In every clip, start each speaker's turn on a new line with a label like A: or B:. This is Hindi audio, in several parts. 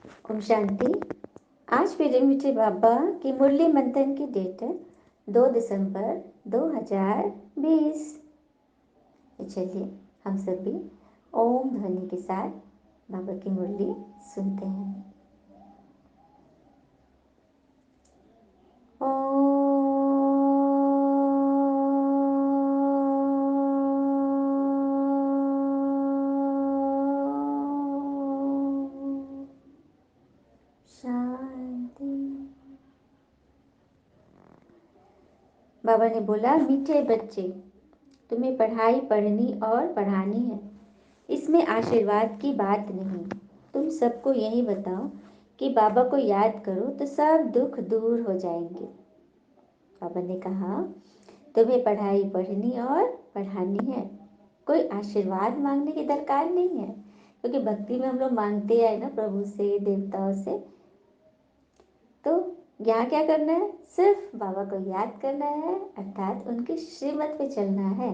A: ओम शांति। आज मेरे मीठे बाबा की मुरली मंथन की डेट है 2 दिसंबर 2020। तो चलिए हम सभी ओम ध्वनि के साथ बाबा की मुरली सुनते हैं। शांति। बाबा ने बोला, मीठे बच्चे, तुम्हें पढ़ाई पढ़नी और पढ़ानी है। इसमें आशीर्वाद की बात नहीं। तुम सबको यही बताओ कि बाबा को याद करो तो सब दुख दूर हो जाएंगे। बाबा ने कहा, तुम्हें पढ़ाई पढ़नी और पढ़ानी है। कोई आशीर्वाद मांगने की दरकार नहीं है, क्योंकि भक्ति में हम लोग मांगते हैं ना प्रभु से, देवताओं से। तो यहाँ क्या करना है? सिर्फ बाबा को याद करना है, अर्थात उनकी श्रीमत पे चलना है,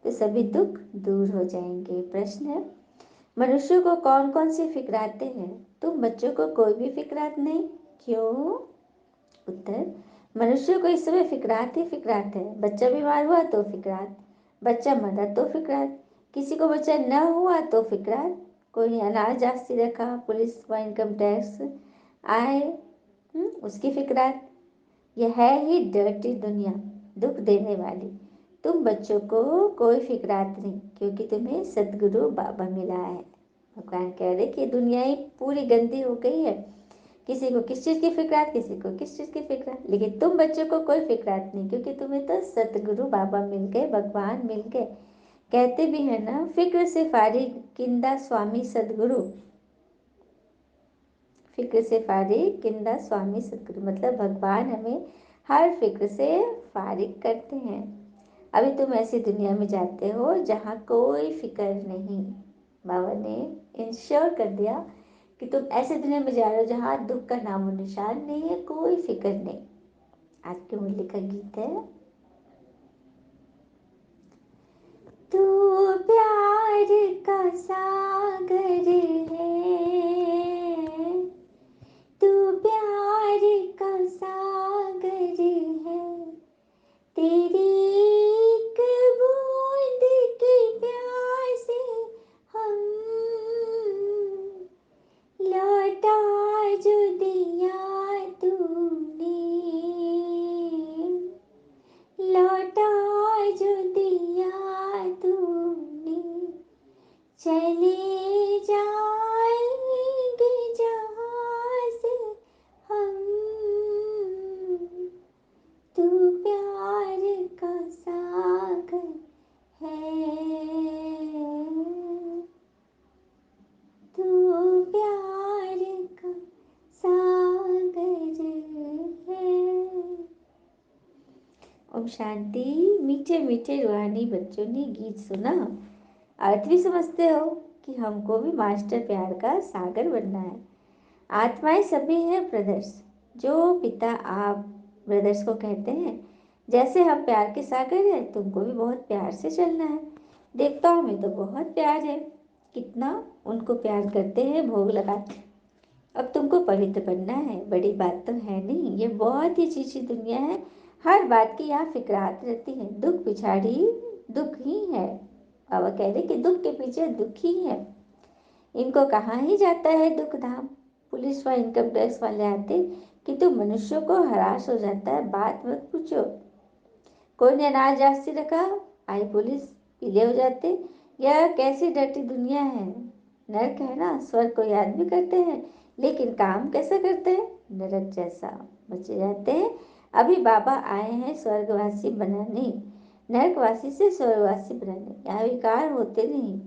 A: तो सभी दुख दूर हो जाएंगे। प्रश्न है, मनुष्य को कौन कौन सी फिक्राते हैं? तुम बच्चों को कोई भी फिक्रात नहीं, क्यों? उत्तर, मनुष्य को इस समय फिक्रात ही फिक्रात है। बच्चा बीमार हुआ तो फिक्रात, बच्चा मरा तो फिक्रात, किसी को बच्चा न हुआ तो फिक्रात, कोई अनाज जास्ती रखा, पुलिस व इनकम टैक्स आए उसकी फिक्रात। यह है ही डर्टी दुनिया, दुख देने वाली। तुम बच्चों को कोई फिक्रात नहीं, क्योंकि तुम्हें सदगुरु बाबा मिला है। भगवान कह रहे कि दुनिया ही पूरी गंदी हो गई है, किसी को किस चीज़ की फिक्रात, किसी को किस चीज़ की फिक्रात। लेकिन तुम बच्चों को कोई फिक्रात नहीं, क्योंकि तुम्हें तो सतगुरु बाबा मिल गए, भगवान मिल गए। कहते भी है ना, फिक्र से फारिग किंदा स्वामी सदगुरु। फिक्र से फारिग किंदा स्वामी सदगुरु, मतलब भगवान हमें हर फिक्र से फारिग करते हैं। अभी तुम ऐसी दुनिया में जाते हो जहाँ कोई फिक्र नहीं। बाबा ने इंश्योर कर दिया कि तुम ऐसे दुनिया में जा रहे हो जहाँ दुख का नामो निशान नहीं है, कोई फिक्र नहीं। आज की मुरली का गीत है, तू प्यार का सागर है, तू प्यार का सागर है, तेरी एक बूंद की प्यासे हम लौटा जो दिया तूने, लौटा जो दिया तूने, चले जाएंगे जहाँ से हम, तू प्यार का सागर है, तू प्यार का सागर है। ओम शांति। मीठे मीठे रूहानी बच्चों ने गीत सुना, अर्थ भी समझते हो कि हमको भी मास्टर प्यार का सागर बनना है। आत्माएं सभी हैं ब्रदर्स, जो पिता आप ब्रदर्स को कहते हैं। जैसे हम प्यार के सागर हैं, तुमको भी बहुत प्यार से चलना है। देवताओं में तो बहुत प्यार है, कितना उनको प्यार करते हैं, भोग लगाते। अब तुमको पवित्र बनना है, बड़ी बात तो है नहीं। ये बहुत ही चीची दुनिया है, हर बात की यहाँ फिक्रात रहती है। दुख पिछाड़ी दुख ही है। बाबा कह रहे कि दुख के पीछे दुख ही है। इनको कहाँ ही जाता है दुख धाम। पुलिस व इनकम टैक्स वाले आते कि तो मनुष्यों को हरास हो जाता है, बात मत पूछो। कोई ने अनाज जास्ती रखा, आई पुलिस, पीले हो जाते। यह कैसी डर्टी दुनिया है, नरक है ना। स्वर्ग को याद भी करते हैं, लेकिन काम कैसे करते हैं? नरक जैसा बचे जाते हैं। अभी बाबा आए हैं स्वर्गवासी बनाने, नरकवासी से स्वर्गवासी बनाने। यहाँ विकार होते नहीं,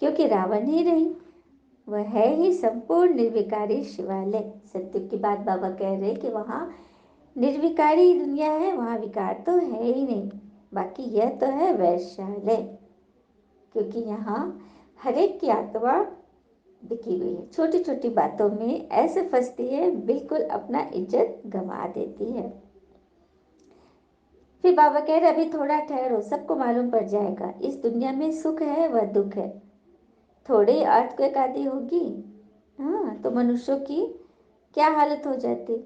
A: क्योंकि रावण ही नहीं, वह है ही संपूर्ण निर्विकारी शिवालय। सत्य की बात बाबा कह रहे कि वहाँ निर्विकारी दुनिया है, वहाँ विकार तो है ही नहीं। बाकी यह तो है वैश्यालय, क्योंकि यहाँ हर एक की आत्मा बिकी हुई है। छोटी छोटी बातों में ऐसे फंसती है, बिल्कुल अपना इज्जत गंवा देती है। फिर बाबा कह रहे अभी थोड़ा ठहरो, सबको मालूम पड़ जाएगा। इस दुनिया में सुख है व दुख है। थोड़ी अर्थक्वेक आदि होगी, हाँ, तो मनुष्यों की क्या हालत हो जाती।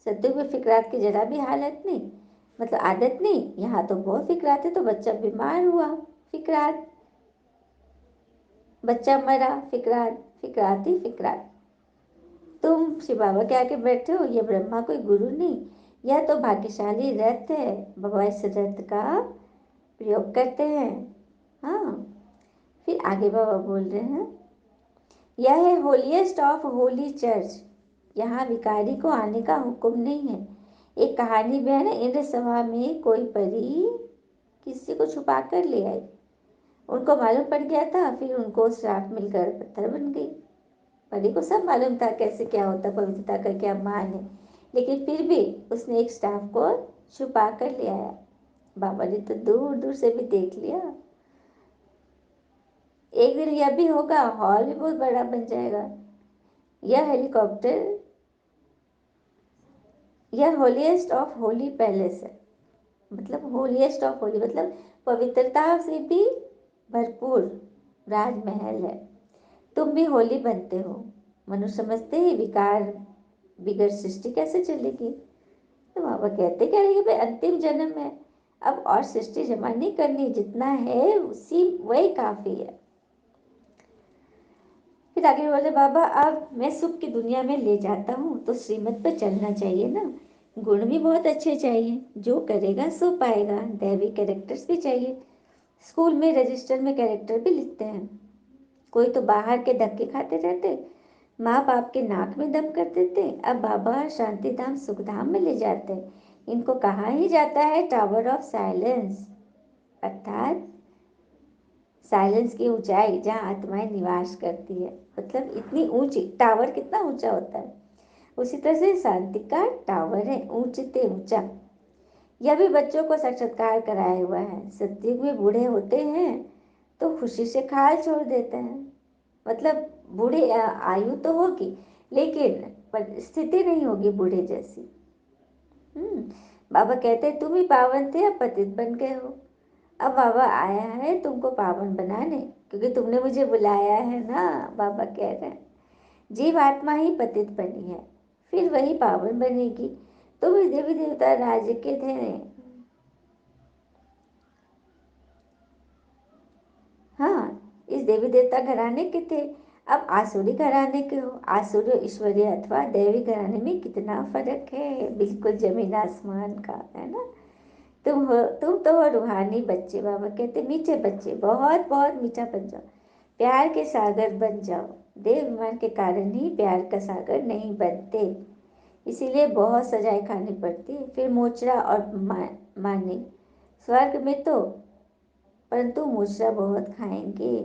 A: सत्य में फिक्रात की जरा भी हालत नहीं, मतलब आदत नहीं। यहाँ तो बहुत फिक्रात है, तो बच्चा बीमार हुआ, फिक्रात, बच्चा मरा, फिक्रात, फिक्रात ही फिक्रात। तुम शिव बाबा के आके बैठे हो, ये ब्रह्मा कोई गुरु नहीं, यह तो भाग्यशाली रथ है। बाबा इस रथ का प्रयोग करते हैं। हाँ, फिर आगे बाबा बोल रहे हैं, यह है होलीएस्ट ऑफ होली चर्च, यहाँ भिखारी को आने का हुक्म नहीं है। एक कहानी भी है ना, इंद्र सभा में कोई परी किसी को छुपा कर ले आई, उनको मालूम पड़ गया था, फिर उनको श्राप मिलकर पत्थर बन गई। परी को सब मालूम था कैसे क्या होता, पवित्रता का क्या मान है, लेकिन फिर भी उसने एक स्टाफ को छुपा कर ले आया। बाबा ने तो दूर दूर से भी देख लिया। एक दिन यह भी होगा, हॉल भी बहुत बड़ा बन जाएगा। यह हेलीकॉप्टर, यह होलीएस्ट ऑफ होली पैलेस है, मतलब होलीएस्ट ऑफ होली मतलब पवित्रता से भी भरपूर राजमहल है। तुम भी होली बनते हो। मनुष्य समझते ही विकार बिगड़ सृष्टि कैसे चलेगी। तो बाबा कहते क्या रही भाई, अंतिम जन्म है, अब और सृष्टि जमा नहीं करनी, जितना है उसी वही काफी है। फिर आगे बोले बाबा, अब मैं सुख की दुनिया में ले जाता हूँ, तो श्रीमत पर चलना चाहिए ना। गुण भी बहुत अच्छे चाहिए, जो करेगा सो पाएगा। दैवी कैरेक्टर्स भी चाहिए। स्कूल में रजिस्टर में कैरेक्टर भी लिखते हैं। कोई तो बाहर के धक्के खाते रहते, माँ बाप के नाक में दम कर देते, अब बाबा शांति धाम सुख धाम में ले जाते हैं। इनको कहा ही जाता है टावर ऑफ साइलेंस, अर्थात साइलेंस की ऊंचाई जहाँ आत्माएं निवास करती है। मतलब इतनी ऊंची, टावर कितना ऊंचा होता है, उसी तरह से शांति का टावर है, ऊंचते ऊंचा। यह भी बच्चों को साक्षात्कार कराया हुआ है। सतयुग में बूढ़े होते हैं तो खुशी से खाल छोड़ देते हैं, मतलब बूढ़े आयु तो होगी, लेकिन स्थिति नहीं होगी बूढ़े जैसी। बाबा कहते हैं तुम ही पावन थे, अब पतित बन गए हो। अब बाबा आया है तुमको पावन बनाने, क्योंकि तुमने मुझे बुलाया है ना। बाबा कह रहे हैं जीव आत्मा ही पतित बनी है, फिर वही पावन बनेगी। तुम इस देवी देवता राज्य के थे, हाँ, इस देवी देवता घराने के थे, अब आसुरी घराने के हो। आसुरी ईश्वरीय अथवा देवी घराने में कितना फर्क है, बिल्कुल जमीन आसमान का, है ना। तुम तो हो रूहानी बच्चे। बाबा कहते मीठे बच्चे, बहुत बहुत मीठा बन जाओ, प्यार के सागर बन जाओ। देव विमान के कारण ही प्यार का सागर नहीं बनते, इसीलिए बहुत सजाएं खानी पड़ती है। फिर मोचरा और माने स्वर्ग में तो, परंतु मोचरा बहुत खाएंगे।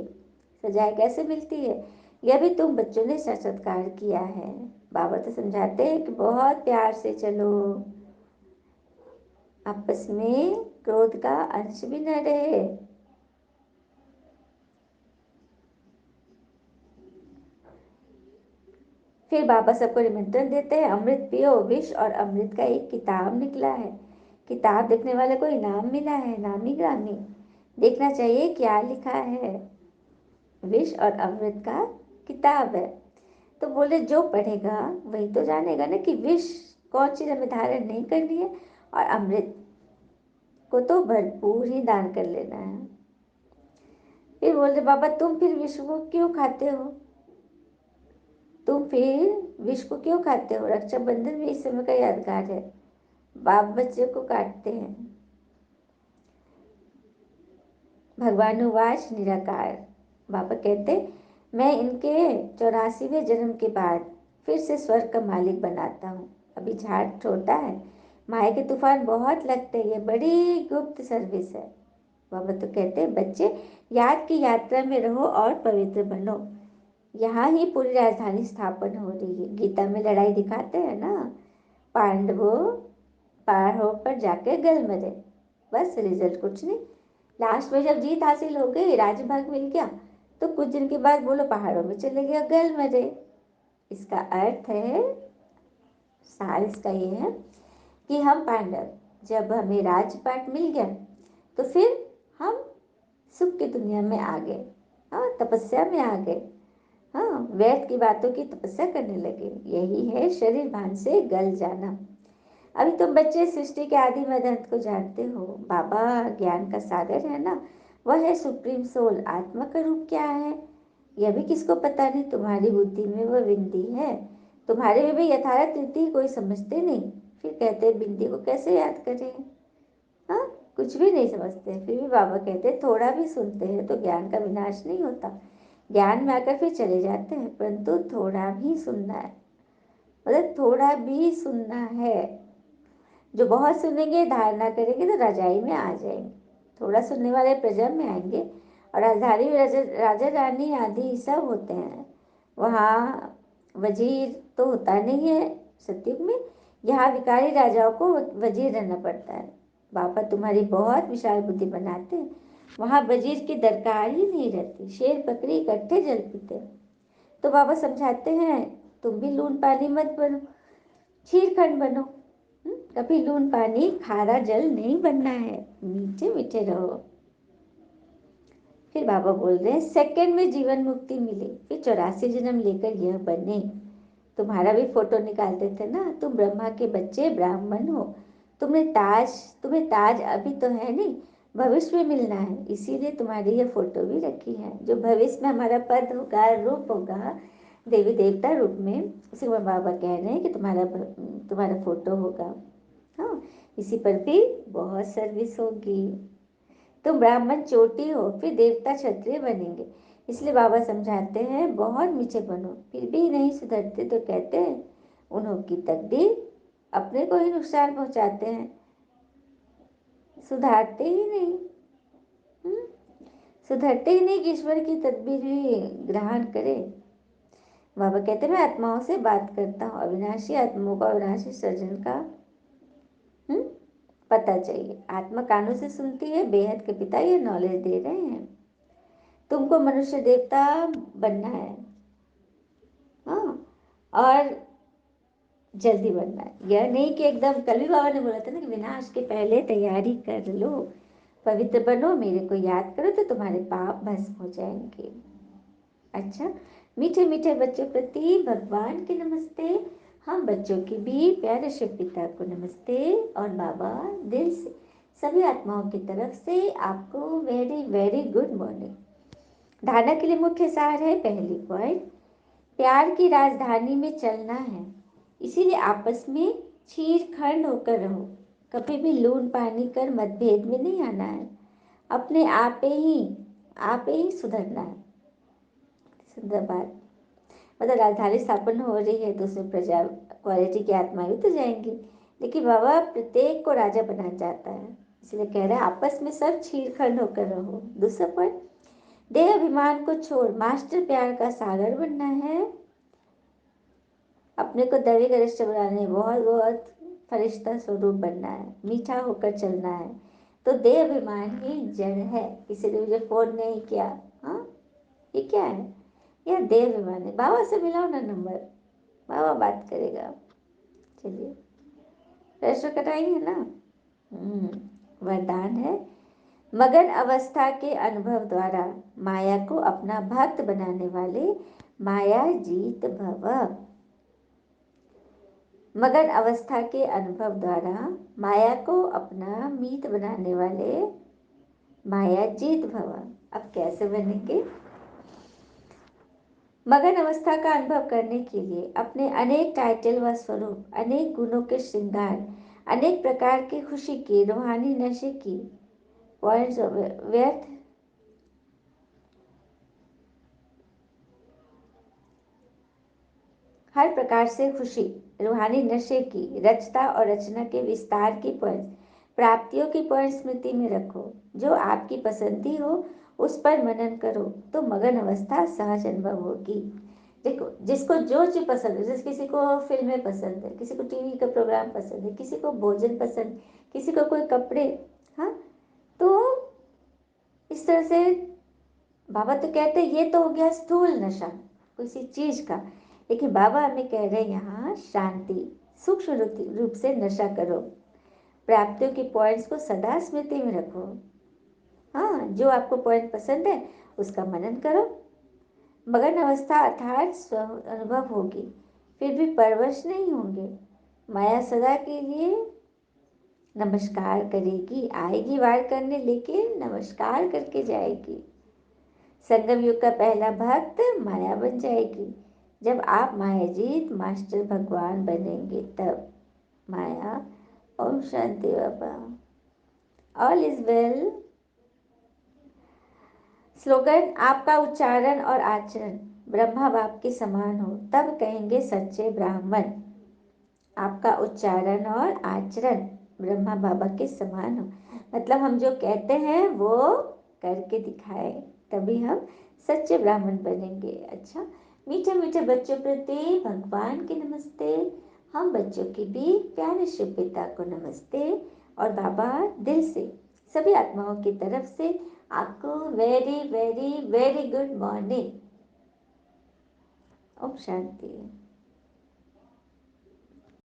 A: सजाएं कैसे मिलती है, यह भी तुम बच्चों ने साक्षात्कार किया है। बाबा तो समझाते हैं कि बहुत प्यार से चलो, आपस में क्रोध का अंश भी न रहे। फिर बाबा सबको निमंत्रण देते हैं, अमृत पियो। विष और अमृत का एक किताब निकला है, किताब देखने वाले को इनाम मिला है, नामी ग्रामी। देखना चाहिए क्या लिखा है। विष और अमृत का किताब है, तो बोले जो पढ़ेगा वही तो जानेगा ना कि विष कौन चीज हमें धारण नहीं करनी है, और अमृत को तो भरपूर ही दान कर लेना है। फिर बोले बाबा तुम फिर विष को क्यों खाते हो, तुम फिर विष को क्यों खाते हो। रक्षाबंधन भी इस समय का यादगार है, बाप बच्चे को काटते हैं। भगवान वाच निराकार। बाबा कहते मैं इनके 84वें जन्म के बाद फिर से स्वर्ग का मालिक बनाता हूँ। अभी झाड़ छोटा है, माया के तूफान बहुत लगते हैं, ये बड़ी गुप्त सर्विस है। बाबा तो कहते हैं बच्चे याद की यात्रा में रहो और पवित्र बनो। यहाँ ही पूरी राजधानी स्थापन हो रही है। गीता में लड़ाई दिखाते हैं ना, पांडवों पहाड़ों पर जाके गल मरे, बस रिजल्ट कुछ नहीं। लास्ट में जब जीत हासिल हो गई, राजभाग मिल गया, तो कुछ दिन के बाद बोलो पहाड़ों में चले गए, गल मरे। इसका अर्थ है, सार इसका ये है कि हम पांडव, जब हमें राजपाट मिल गया तो फिर हम सुख की दुनिया में आ गए। हाँ, तपस्या में आ गए। हाँ, व्यर्थ की बातों की तपस्या करने लगे। यही है शरीर भान से गल जाना। अभी तुम बच्चे सृष्टि के आदि मध्य अंत को जानते हो। बाबा ज्ञान का सागर है ना, वह है सुप्रीम सोल। आत्मा का रूप क्या है यह भी किसको पता नहीं। तुम्हारी बुद्धि में वह बिंदी है, तुम्हारे में भी यथार्थ रीति कोई समझते नहीं। फिर कहते हैं बिंदी को कैसे याद करें। हाँ, कुछ भी नहीं समझते। फिर भी बाबा कहते हैं थोड़ा भी सुनते हैं तो ज्ञान का विनाश नहीं होता। ज्ञान में आकर फिर चले जाते हैं, परंतु थोड़ा भी सुनना है, मतलब थोड़ा भी सुनना है। जो बहुत सुनेंगे, धारणा करेंगे तो रजाई में आ जाएंगे। थोड़ा सुनने वाले प्रजा में आएंगे, और राजधानी राजा राजा रानी आदि सब होते हैं। वहाँ वजीर तो होता नहीं है सतयुग में। यहाँ विकारी राजाओं को वजीर रहना पड़ता है। बाबा तुम्हारी बहुत विशाल बुद्धि बनाते हैं। वहाँ वजीर की दरकार ही नहीं रहती। शेर बकरी इकट्ठे जल पीते। तो बाबा समझाते हैं तुम भी लून पानी मत बनो, खीरखंड बनो। कभी लून पानी खारा जल नहीं बनना है, मीठे मीठे रहो। फिर बाबा बोल रहे हैं सेकंड में जीवन मुक्ति मिले, फिर 84 जन्म लेकर यह बने। तुम्हारा भी फोटो निकालते थे ना, तुम ब्रह्मा के बच्चे ब्राह्मण हो। तुम्हें ताज अभी तो है नहीं, भविष्य में मिलना है। इसीलिए तुम्हारी यह फोटो भी रखी है। जो भविष्य में हमारा पद होगा, रूप होगा, देवी देवता रूप में, उसी में बाबा कह रहे हैं कि तुम्हारा फोटो होगा। हाँ, इसी पर भी बहुत सर्विस होगी। तुम ब्राह्मण चोटी हो, फिर देवता क्षत्रिय बनेंगे। इसलिए बाबा समझाते हैं बहुत मीठे बनो। फिर भी नहीं सुधरते तो कहते हैं उन्हों की तकदीर, अपने को ही नुकसान पहुंचाते हैं, सुधारते ही नहीं। हम्म? सुधरते ही नहीं कि ईश्वर की तदबीर भी ग्रहण करे। बाबा कहते हैं मैं आत्माओं से बात करता हूँ, अविनाशी आत्माओं का अविनाशी सर्जन का हम्म पता चाहिए। आत्मा कानों से सुनती है। बेहद के पिता ये नॉलेज दे रहे हैं, तुमको मनुष्य देवता बनना है। हाँ, और जल्दी बनना है। यह नहीं कि एकदम, कल भी बाबा ने बोला था ना कि विनाश के पहले तैयारी कर लो, पवित्र बनो, मेरे को याद करो तो तुम्हारे पाप भस्म हो जाएंगे। अच्छा, मीठे मीठे बच्चों प्रति भगवान के नमस्ते। हम बच्चों की भी प्यारे शिव पिता को नमस्ते। और बाबा दिल से सभी आत्माओं की तरफ से आपको वेरी वेरी गुड मॉर्निंग। धारणा के लिए मुख्य सार है। पहली पॉइंट, प्यार की राजधानी में चलना है, इसीलिए आपस में चीर खंड होकर रहो। कभी भी लून पानी कर मतभेद में नहीं आना है। अपने आप ही सुधरना है। सुंदर बात। मतलब राजधानी स्थापन हो रही है तो उसमें प्रजा क्वालिटी की आत्माएं भी तो जाएंगी, लेकिन बाबा प्रत्येक को राजा बनाना चाहता है। इसलिए कह रहे हैं आपस में सब चीर खंड होकर रहो। दूसरा पॉइंट, देह अभिमान को छोड़ मास्टर प्यार का सागर बनना है। अपने को दैवी गरिष्ठ बनाने, बहुत बहुत फरिश्ता स्वरूप बनना है, मीठा होकर चलना है। तो देह अभिमान ही जड़ है। इसीलिए मुझे फोन नहीं किया। हाँ, ये क्या है? यह देह अभिमान है। बाबा से मिलाओ ना नंबर, बाबा बात करेगा। चलिए, रजिस्टर कराएंगे ना। वरदान है, मगन अवस्था के अनुभव द्वारा माया को अपना भक्त बनाने वाले माया जीत भव। मगन अवस्था के अनुभव द्वारा माया को अपना मीत बनाने वाले माया जीत भव। अब कैसे बनेंगे? मगन अवस्था का अनुभव करने के लिए अपने अनेक टाइटल व स्वरूप, अनेक गुणों के श्रृंगार, अनेक प्रकार की खुशी की, रूहानी नशे की पॉइंट्स व्यर्थ हर प्रकार से खुशी, रूहानी नशे की, रचता और रचना के विस्तार की पॉइंट्स, प्राप्तियों की पॉइंट स्मृति में रखो। जो आपकी पसंदी हो उस पर मनन करो तो मगन अवस्था सहज अनुभव होगी। देखो, जिसको जो चीज पसंद है, जैसे किसी को फिल्में पसंद है, किसी को टीवी का प्रोग्राम पसंद है, किसी को भोजन पसंद, किसी को कोई कपड़े। हाँ, तो इस तरह से बाबा तो कहते हैं ये तो हो गया स्थूल नशा किसी चीज का, लेकिन बाबा हमें कह रहे हैं यहाँ शांति, सूक्ष्म रूप से नशा करो। प्राप्तियों के पॉइंट्स को सदा स्मृति में रखो। हाँ, जो आपको पॉइंट पसंद है उसका मनन करो। मगन अवस्था अर्थात स्व अनुभव होगी, फिर भी परवश नहीं होंगे। माया सदा के लिए नमस्कार करेगी, आएगी वार करने, लेकिन नमस्कार करके जाएगी। संगम युग का पहला भक्त माया बन जाएगी। जब आप मायाजीत मास्टर भगवान बनेंगे तब माया। Om Shanti Baba. All is well. Slogan: आपका उच्चारण और आचरण ब्रह्मा बाप के समान हो, तब कहेंगे सच्चे ब्राह्मण। आपका उच्चारण और आचरण ब्रह्मा बाबा के समान हो, मतलब हम जो कहते हैं वो करके दिखाए, तभी हम सच्चे ब्राह्मण बनेंगे। अच्छा, मीठे मीठे बच्चों प्रति भगवान की नमस्ते। हम बच्चों की भी प्यारे शिव पिता को नमस्ते। और बाबा दिल से सभी आत्माओं की तरफ से आपको very very very good morning. Om शांति।